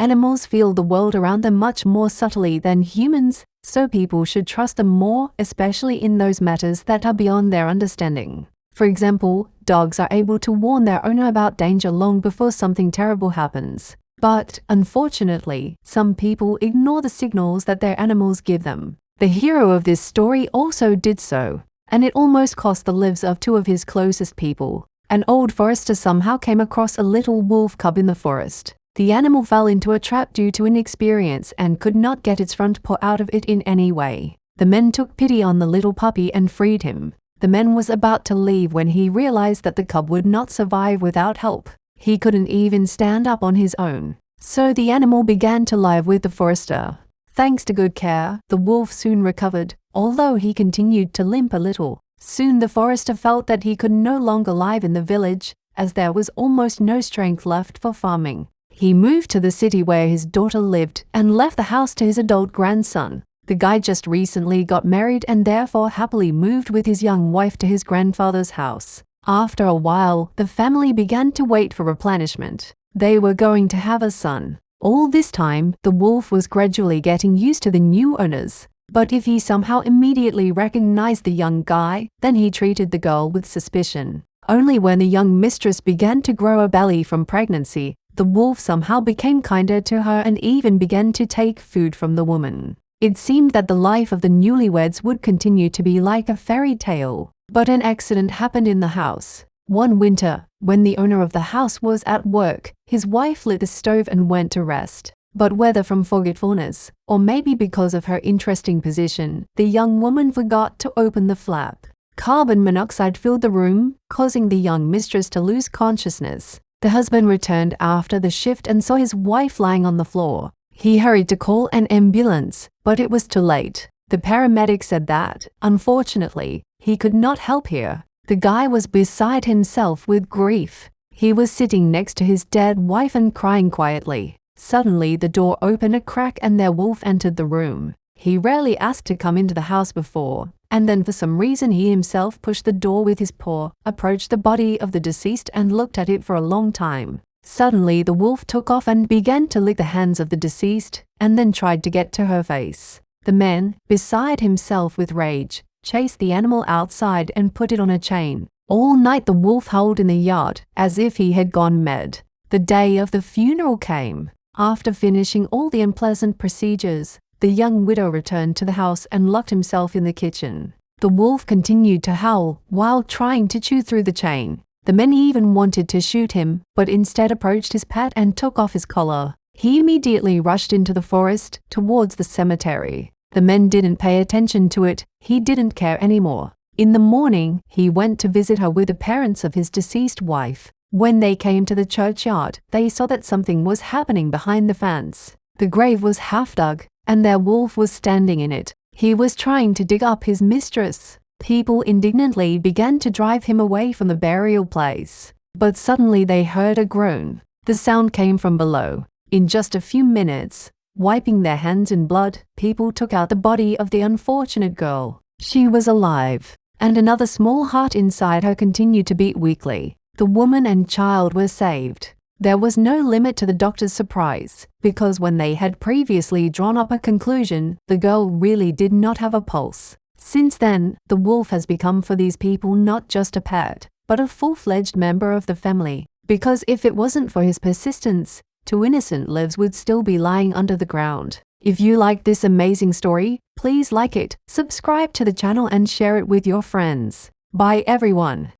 Animals feel the world around them much more subtly than humans, so people should trust them more, especially in those matters that are beyond their understanding. For example, dogs are able to warn their owner about danger long before something terrible happens. But, unfortunately, some people ignore the signals that their animals give them. The hero of this story also did so, and it almost cost the lives of two of his closest people. An old forester somehow came across a little wolf cub in the forest. The animal fell into a trap due to inexperience and could not get its front paw out of it in any way. The men took pity on the little puppy and freed him. The man was about to leave when he realized that the cub would not survive without help. He couldn't even stand up on his own. So the animal began to live with the forester. Thanks to good care, the wolf soon recovered, although he continued to limp a little. Soon the forester felt that he could no longer live in the village, as there was almost no strength left for farming. He moved to the city where his daughter lived and left the house to his adult grandson. The guy just recently got married and therefore happily moved with his young wife to his grandfather's house. After a while, the family began to wait for replenishment. They were going to have a son. All this time, the wolf was gradually getting used to the new owners. But if he somehow immediately recognized the young guy, then he treated the girl with suspicion. Only when the young mistress began to grow a belly from pregnancy, the wolf somehow became kinder to her and even began to take food from the woman. It seemed that the life of the newlyweds would continue to be like a fairy tale. But an accident happened in the house. One winter, when the owner of the house was at work, his wife lit the stove and went to rest. But whether from forgetfulness, or maybe because of her interesting position, the young woman forgot to open the flap. Carbon monoxide filled the room, causing the young mistress to lose consciousness. The husband returned after the shift and saw his wife lying on the floor. He hurried to call an ambulance, but it was too late. The paramedic said that, unfortunately, he could not help here. The guy was beside himself with grief. He was sitting next to his dead wife and crying quietly. Suddenly, the door opened a crack and their wolf entered the room. He rarely asked to come into the house before, and then for some reason he himself pushed the door with his paw, approached the body of the deceased and looked at it for a long time. Suddenly, the wolf took off and began to lick the hands of the deceased, and then tried to get to her face. The man, beside himself with rage, chased the animal outside and put it on a chain. All night the wolf howled in the yard, as if he had gone mad. The day of the funeral came. After finishing all the unpleasant procedures, the young widow returned to the house and locked himself in the kitchen. The wolf continued to howl while trying to chew through the chain. The men even wanted to shoot him, but instead approached his pet and took off his collar. He immediately rushed into the forest towards the cemetery. The men didn't pay attention to it. He didn't care anymore. In the morning, he went to visit her with the parents of his deceased wife. When they came to the churchyard, they saw that something was happening behind the fence. The grave was half dug, and their wolf was standing in it. He was trying to dig up his mistress. People indignantly began to drive him away from the burial place. But suddenly they heard a groan. The sound came from below. In just a few minutes, wiping their hands in blood, people took out the body of the unfortunate girl. She was alive, and another small heart inside her continued to beat weakly. The woman and child were saved. There was no limit to the doctor's surprise, because when they had previously drawn up a conclusion, the girl really did not have a pulse. Since then, the wolf has become for these people not just a pet, but a full-fledged member of the family. Because if it wasn't for his persistence, two innocent lives would still be lying under the ground. If you like this amazing story, please like it, subscribe to the channel and share it with your friends. Bye everyone.